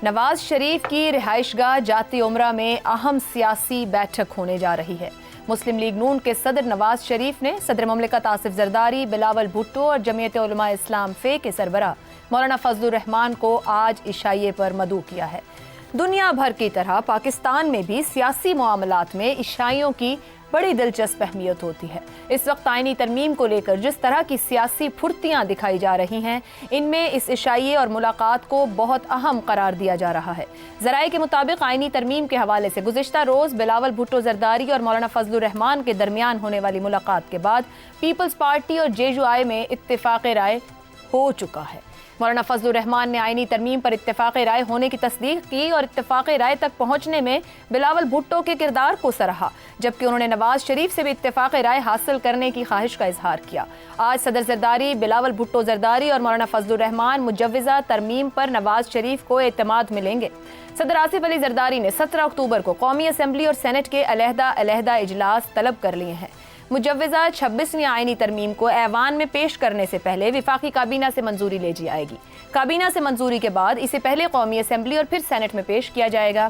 نواز شریف کی رہائش گاہ جاتی عمرہ میں اہم سیاسی بیٹھک ہونے جا رہی ہے۔ مسلم لیگ نون کے صدر نواز شریف نے صدر مملکت آصف زرداری، بلاول بھٹو اور جمعیت علماء اسلام فے کے سربراہ مولانا فضل الرحمان کو آج عشائیے پر مدعو کیا ہے۔ دنیا بھر کی طرح پاکستان میں بھی سیاسی معاملات میں عشائیوں کی بڑی دلچسپ اہمیت ہوتی ہے۔ اس وقت آئینی ترمیم کو لے کر جس طرح کی سیاسی پھرتیاں دکھائی جا رہی ہیں، ان میں اس عشائیے اور ملاقات کو بہت اہم قرار دیا جا رہا ہے۔ ذرائع کے مطابق آئینی ترمیم کے حوالے سے گزشتہ روز بلاول بھٹو زرداری اور مولانا فضل الرحمان کے درمیان ہونے والی ملاقات کے بعد پیپلز پارٹی اور جے یو آئی میں اتفاق رائے ہو چکا ہے۔ مولانا فضل الرحمان نے آئینی ترمیم پر اتفاق رائے ہونے کی تصدیق کی اور اتفاق رائے تک پہنچنے میں بلاول بھٹو کے کردار کو سراہا، جبکہ انہوں نے نواز شریف سے بھی اتفاق رائے حاصل کرنے کی خواہش کا اظہار کیا۔ آج صدر زرداری، بلاول بھٹو زرداری اور مولانا فضل الرحمان مجوزہ ترمیم پر نواز شریف کو اعتماد ملیں گے۔ صدر آصف علی زرداری نے 17 اکتوبر کو قومی اسمبلی اور سینٹ کے علیحدہ اجلاس طلب کر لیے ہیں۔ مجوزہ 26ویں آئینی ترمیم کو ایوان میں پیش کرنے سے پہلے وفاقی کابینہ سے منظوری لے جی آئے گی۔ کابینہ سے منظوری کے بعد اسے پہلے قومی اسمبلی اور پھر سینٹ میں پیش کیا جائے گا۔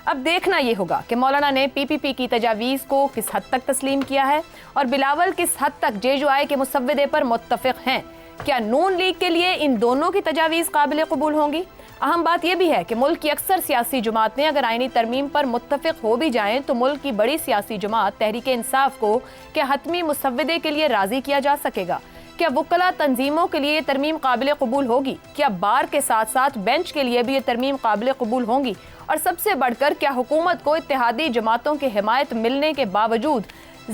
اب دیکھنا یہ ہوگا کہ مولانا نے پی پی پی کی تجاویز کو کس حد تک تسلیم کیا ہے اور بلاول کس حد تک جے یو آئی کے مسودے پر متفق ہیں۔ کیا نون لیگ کے لیے ان دونوں کی تجاویز قابل قبول ہوں گی؟ اہم بات یہ بھی ہے کہ ملک کی اکثر سیاسی جماعتیں اگر آئینی ترمیم پر متفق ہو بھی جائیں تو ملک کی بڑی سیاسی جماعت تحریک انصاف کو کیا حتمی مسودے کے لیے راضی کیا جا سکے گا؟ کیا وکلا تنظیموں کے لیے یہ ترمیم قابل قبول ہوگی؟ کیا بار کے ساتھ ساتھ بینچ کے لیے بھی یہ ترمیم قابل قبول ہوں گی؟ اور سب سے بڑھ کر کیا حکومت کو اتحادی جماعتوں کی حمایت ملنے کے باوجود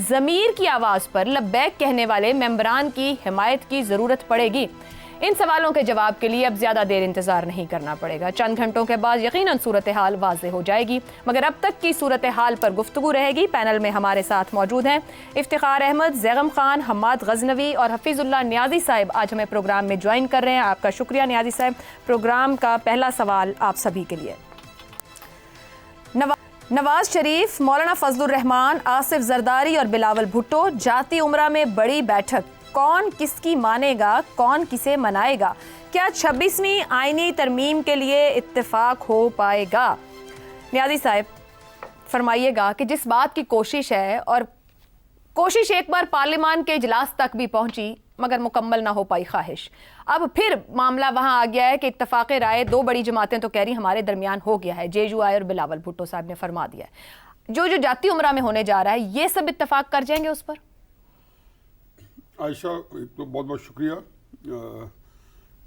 ضمیر کی آواز پر لبیک کہنے والے ممبران کی حمایت کی ضرورت پڑے گی؟ ان سوالوں کے جواب کے لیے اب زیادہ دیر انتظار نہیں کرنا پڑے گا۔ چند گھنٹوں کے بعد یقیناً صورتحال واضح ہو جائے گی، مگر اب تک کی صورتحال پر گفتگو رہے گی۔ پینل میں ہمارے ساتھ موجود ہیں افتخار احمد، زیغم خان، حماد غزنوی اور حفیظ اللہ نیازی صاحب آج ہمیں پروگرام میں جوائن کر رہے ہیں۔ آپ کا شکریہ نیازی صاحب۔ پروگرام کا پہلا سوال آپ سبھی کے لیے۔ نواز شریف، مولانا فضل الرحمان، آصف زرداری اور بلاول بھٹو جاتی عمرہ میں بڑی بیٹھک، کون کس کی مانے گا، کون کسے منائے گا؟ کیا 26ویں آئینی ترمیم کے لیے اتفاق ہو پائے گا؟ نیازی صاحب فرمائیے گا کہ جس بات کی کوشش ہے اور کوشش ایک بار پارلیمان کے اجلاس تک بھی پہنچی مگر مکمل نہ ہو پائی خواہش، اب پھر معاملہ وہاں آ گیا ہے کہ اتفاق رائے دو بڑی جماعتیں تو کہہ رہی ہمارے درمیان ہو گیا ہے، جے یو آئی اور بلاول بھٹو صاحب نے فرما دیا ہے، جو جاتی عمرہ میں ہونے جا رہا ہے یہ سب اتفاق کر جائیں گے اس پر؟ عائشہ تو بہت بہت شکریہ۔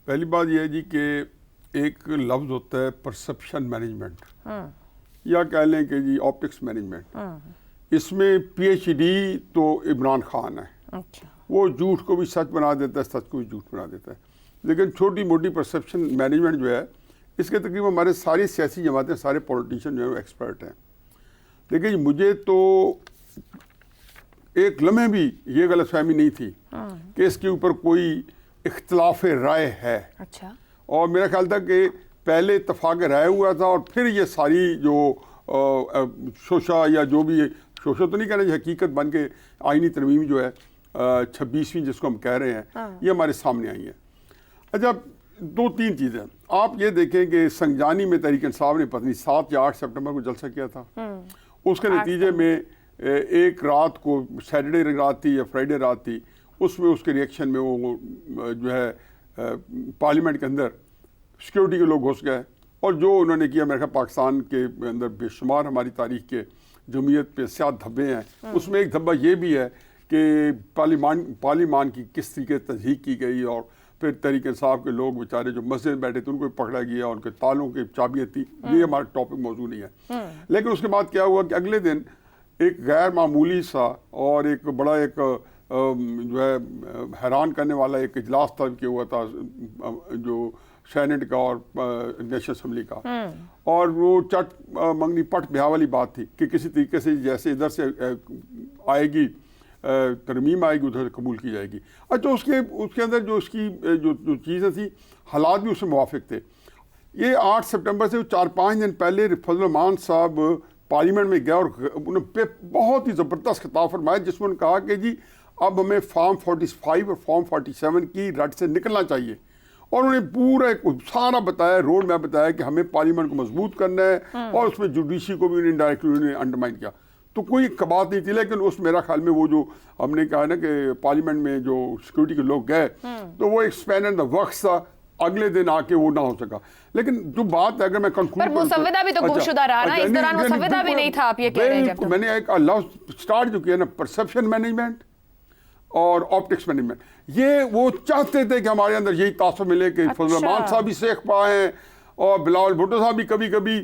پہلی بات یہ ہے جی کہ ایک لفظ ہوتا ہے پرسپشن مینجمنٹ، یا کہہ لیں کہ جی آپٹکس مینجمنٹ۔ اس میں پی ایچ ڈی تو عمران خان ہے، وہ جھوٹ کو بھی سچ بنا دیتا ہے، سچ کو بھی جھوٹ بنا دیتا ہے، لیکن چھوٹی موٹی پرسپشن مینجمنٹ جو ہے اس کے تقریباً ہمارے ساری سیاسی جماعتیں، سارے پولیٹیشین جو ہیں وہ ایکسپرٹ ہیں۔ لیکن مجھے تو ایک لمحے بھی یہ غلط فہمی نہیں تھی کہ اس کے اوپر کوئی اختلاف رائے ہے۔ اچھا، اور میرا خیال تھا کہ پہلے اتفاق رائے ہوا تھا اور پھر یہ ساری جو شوشہ یا جو بھی شوشہ تو نہیں کہنا، یہ حقیقت بن کے آئینی ترمیم جو ہے 26ویں جس کو ہم کہہ رہے ہیں یہ ہمارے سامنے آئی ہے۔ اچھا، دو تین چیزیں آپ یہ دیکھیں کہ سنجانی میں تحریک انصاف نے پتہ نہیں 7 یا 8 سپٹمبر کو جلسہ کیا تھا، اس کے نتیجے میں ایک رات کو سیٹرڈے رات تھی یا فرائیڈے رات تھی، اس میں اس کے ریئیکشن میں وہ جو ہے پارلیمنٹ کے اندر سیکیورٹی کے لوگ گھس گئے اور جو انہوں نے کیا، میرے خیال پاکستان کے اندر بے شمار ہماری تاریخ کے جمہوریت پہ سیاہ دھبے ہیں، اس میں ایک دھبا یہ بھی ہے کہ پارلیمان کی کس طریقے تضحیق کی گئی اور پھر تحریک انصاف کے لوگ بیچارے جو مسجد میں بیٹھے تھے ان کو پکڑا گیا، ان کے تالوں کی چابیاں تھیں۔ یہ ہمارا ٹاپک موضوع نہیں ہے، لیکن اس کے بعد کیا ہوا کہ اگلے دن ایک غیر معمولی سا اور ایک بڑا ایک جو ہے حیران کرنے والا ایک اجلاس طلب کیا ہوا تھا جو سینٹ کا اور نیشنل اسمبلی کا، اور وہ چٹ منگنی پٹ بہا والی بات تھی کہ کسی طریقے سے جیسے ادھر سے آئے گی ترمیم آئے گی ادھر سے قبول کی جائے گی۔ اچھا، اس کے اندر جو اس کی جو چیزیں تھیں، حالات بھی اس سے موافق تھے۔ یہ 8 سپٹمبر سے 4-5 دن پہلے فضل الرحمان صاحب پارلیمنٹ میں گیا اور انہوں نے بہت ہی زبردست خطاب فرمایا جس میں انہوں نے کہا کہ جی اب ہمیں فارم 45 اور فارم 47 کی رٹ سے نکلنا چاہیے اور انہوں نے پورا ایک سارا بتایا، روڈ میپ بتایا کہ ہمیں پارلیمنٹ کو مضبوط کرنا ہے، اور اس میں جوڈیشری کو بھی انہیں انڈائریکٹلی انڈرمائن کیا. تو کوئی بات نہیں تھی، لیکن اس میرا خیال میں وہ جو ہم نے کہا نا کہ پارلیمنٹ میں جو سیکورٹی کے لوگ گئے تو وہ ایک اسپین اینڈ دا وقت تھا، اگلے دن آ کے وہ نہ ہو سکا. لیکن جو بات ہے، اگر میں کنکلوڈ پر مسودہ بھی تو گمشدہ رہا نا، اس دوران مسودہ بھی نہیں تھا، آپ یہ کہہ رہے ہیں. جب میں نے ایک لفظ اسٹارٹ جو کیا نا، پرسپشن مینجمنٹ اور آپٹکس مینجمنٹ، یہ وہ چاہتے تھے کہ ہمارے اندر یہی تعصب ملے کہ فضل الرحمان صاحب بھی سیخ پائے ہیں اور بلاول بھٹو صاحب بھی کبھی کبھی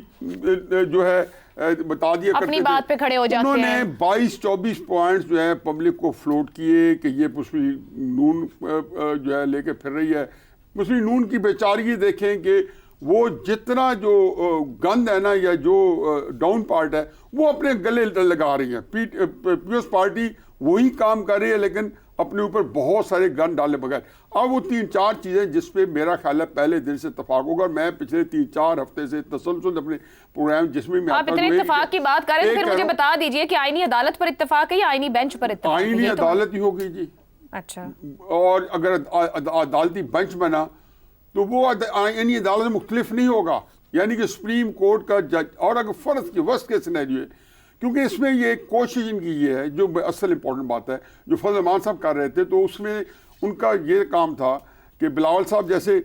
جو ہے بتا دیا کرتے اپنی بات پہ کھڑے ہو جاتے ہیں. انہوں نے 22-24 پوائنٹس جو ہے پبلک کو فلوٹ کیے کہ یہ مسلم نون جو ہے لے کے پھر رہی ہے. مسلم نون کی بیچارگی دیکھیں کہ وہ جتنا جو گند ہے نا یا جو ڈاؤن پارٹ ہے وہ اپنے گلے لگا رہی ہیں. پیپلز پارٹی وہی کام کر رہی ہے لیکن اپنے اوپر بہت سارے گن ڈالے بغیر. اب وہ 3-4 چیزیں جس پہ میرا خیال ہے پہلے دن سے اتفاق ہوگا. میں پچھلے 3-4 ہفتے سے تسلسل اپنے پروگرام جس میں آپ اتنے اتفاق کی بات کر رہے ہیں، پھر مجھے بتا دیجئے کہ آئینی عدالت پر اتفاق ہے یا آئینی بینچ پر اتفاق ہے؟ آئینی عدالت ہی ہوگی جی. اچھا، اور اگر عدالتی بینچ بنا تو وہ آئینی عدالت مختلف نہیں ہوگا، یعنی کہ سپریم کورٹ کا جج. اور اگر فرض کے وسط کے سینیریو ہے، کیونکہ اس میں یہ ایک کوشش ان کی یہ ہے جو اصل امپورٹنٹ بات ہے جو فضل الرحمان صاحب کر رہے تھے، تو اس میں ان کا یہ کام تھا کہ بلاول صاحب جیسے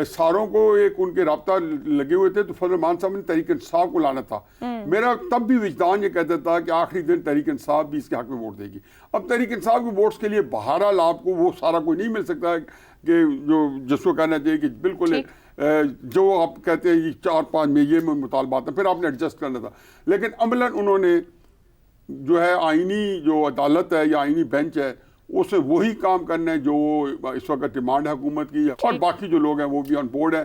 ساروں کو ایک ان کے رابطہ لگے ہوئے تھے تو فضل الرحمان صاحب نے تحریک انصاف کو لانا تھا. میرا تب بھی وجدان یہ کہتا تھا کہ آخری دن تحریک انصاف بھی اس کے حق میں ووٹ دے گی. اب تحریک انصاف کے ووٹس کے لیے بہرحال آپ کو وہ سارا کوئی نہیں مل سکتا کہ جو جس کو کہنا چاہیے کہ بالکل جو آپ کہتے ہیں یہ 4-5 میں یہ مطالبات ہیں، پھر آپ نے ایڈجسٹ کرنا تھا. لیکن عملاً انہوں نے جو ہے آئینی جو عدالت ہے یا آئینی بینچ ہے اسے وہی کام کرنا ہے جو اس وقت ڈیمانڈ ہے حکومت کی، اور باقی جو لوگ ہیں وہ بھی آن بورڈ ہیں.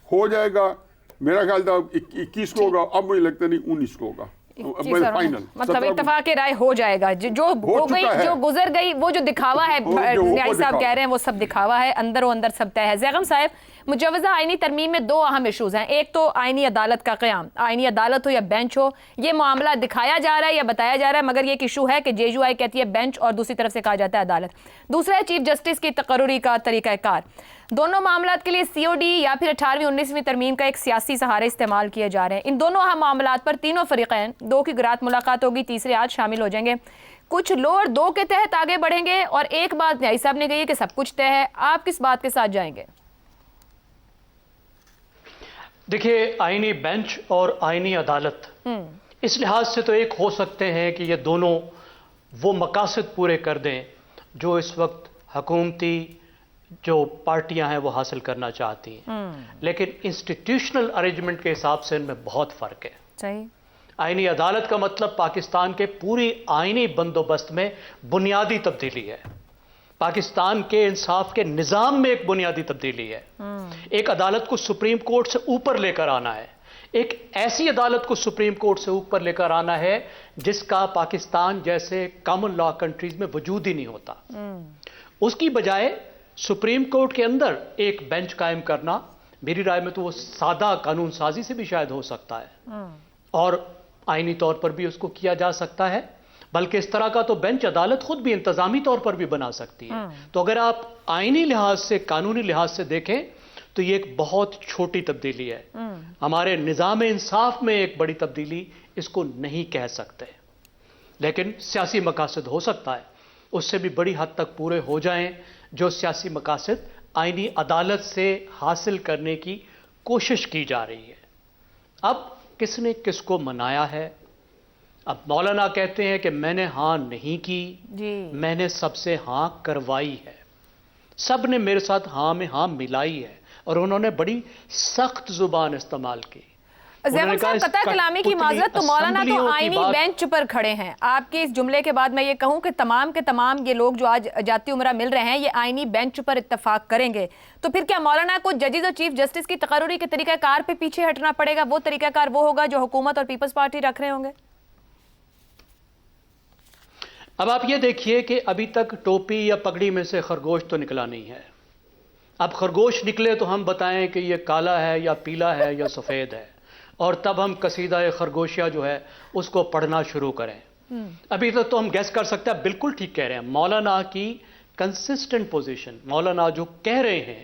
ہو جائے گا، میرا خیال تھا 21 کو ہوگا، اب مجھے لگتا نہیں 19 کو ہوگا فائنل. مطلب اتفاق رائے ہو جائے گا، جو ہو گئی جو گزر گئی وہ جو دکھاوا ہے نیائی صاحب کہہ رہے ہیں وہ سب دکھاوا ہے، اندر و اندر سب طے ہے. زیغم صاحب، مجوزہ آئینی ترمیم میں 2 اہم ایشوز ہیں. ایک تو آئینی عدالت کا قیام، آئینی عدالت ہو یا بینچ ہو، یہ معاملہ دکھایا جا رہا ہے یا بتایا جا رہا ہے، مگر یہ ایک ایشو ہے کہ جے یو آئی کہتی ہے بینچ اور دوسری طرف سے کہا جاتا ہے عدالت. دوسرا ہے چیف جسٹس کی تقرری کا طریقہ کار. دونوں معاملات کے لیے سی او ڈی یا پھر 18ویں 19ویں ترمیم کا ایک سیاسی سہارے استعمال کیے جا رہے ہیں. ان دونوں اہم معاملات پر تینوں فریقین 2 کی رات ملاقات ہوگی، تیسرے آج شامل ہو جائیں گے. کچھ لوور 2 کے تحت آگے بڑھیں گے اور ایک بات نیائی صاحب نے کہی ہے کہ سب کچھ طے ہے. آپ کس بات کے ساتھ جائیں گے؟ دیکھیے، آئینی بینچ اور آئینی عدالت اس لحاظ سے تو ایک ہو سکتے ہیں کہ یہ دونوں وہ مقاصد پورے کر دیں جو اس وقت حکومتی جو پارٹیاں ہیں وہ حاصل کرنا چاہتی ہیں، لیکن انسٹیٹیوشنل ارینجمنٹ کے حساب سے ان میں بہت فرق ہے. صحیح. آئینی عدالت کا مطلب پاکستان کے پوری آئینی بندوبست میں بنیادی تبدیلی ہے، پاکستان کے انصاف کے نظام میں ایک بنیادی تبدیلی ہے. ایک عدالت کو سپریم کورٹ سے اوپر لے کر آنا ہے، ایک ایسی عدالت کو سپریم کورٹ سے اوپر لے کر آنا ہے جس کا پاکستان جیسے کامن لا کنٹریز میں وجود ہی نہیں ہوتا. اس کی بجائے سپریم کورٹ کے اندر ایک بینچ قائم کرنا، میری رائے میں تو وہ سادہ قانون سازی سے بھی شاید ہو سکتا ہے اور آئینی طور پر بھی اس کو کیا جا سکتا ہے، بلکہ اس طرح کا تو بینچ عدالت خود بھی انتظامی طور پر بھی بنا سکتی ہے. تو اگر آپ آئینی لحاظ سے، قانونی لحاظ سے دیکھیں تو یہ ایک بہت چھوٹی تبدیلی ہے. ہمارے نظام انصاف میں ایک بڑی تبدیلی اس کو نہیں کہہ سکتے، لیکن سیاسی مقاصد ہو سکتا ہے اس سے بھی بڑی حد تک پورے ہو جائیں جو سیاسی مقاصد آئینی عدالت سے حاصل کرنے کی کوشش کی جا رہی ہے. اب کس نے کس کو منایا ہے؟ اب مولانا کہتے ہیں کہ میں نے ہاں نہیں کی، میں نے سب سے ہاں کروائی ہے، سب نے میرے ساتھ ہاں میں ہاں ملائی ہے، اور انہوں نے بڑی سخت زبان استعمال کی. زیغم صاحب، قطع کلامی کی معذرت، تو مولانا تو آئینی بینچ پر کھڑے ہیں. آپ کے اس جملے کے بعد میں یہ کہوں کہ تمام کے تمام یہ لوگ جو آج جاتی عمرہ مل رہے ہیں یہ آئینی بینچ پر اتفاق کریں گے، تو پھر کیا مولانا کو ججز اور چیف جسٹس کی تقرری کے طریقہ کار پہ پیچھے ہٹنا پڑے گا؟ وہ طریقہ کار وہ ہوگا جو حکومت اور پیپلز پارٹی رکھ رہے ہوں گے؟ اب آپ یہ دیکھیے کہ ابھی تک ٹوپی یا پگڑی میں سے خرگوش تو نکلا نہیں ہے. اب خرگوش نکلے تو ہم بتائیں کہ یہ کالا ہے یا پیلا ہے یا سفید ہے، اور تب ہم قصیدہ خرگوشیا جو ہے اس کو پڑھنا شروع کریں. ابھی تک تو ہم گیس کر سکتے ہیں. بالکل ٹھیک کہہ رہے ہیں مولانا کی کنسسٹنٹ پوزیشن، مولانا جو کہہ رہے ہیں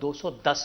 210।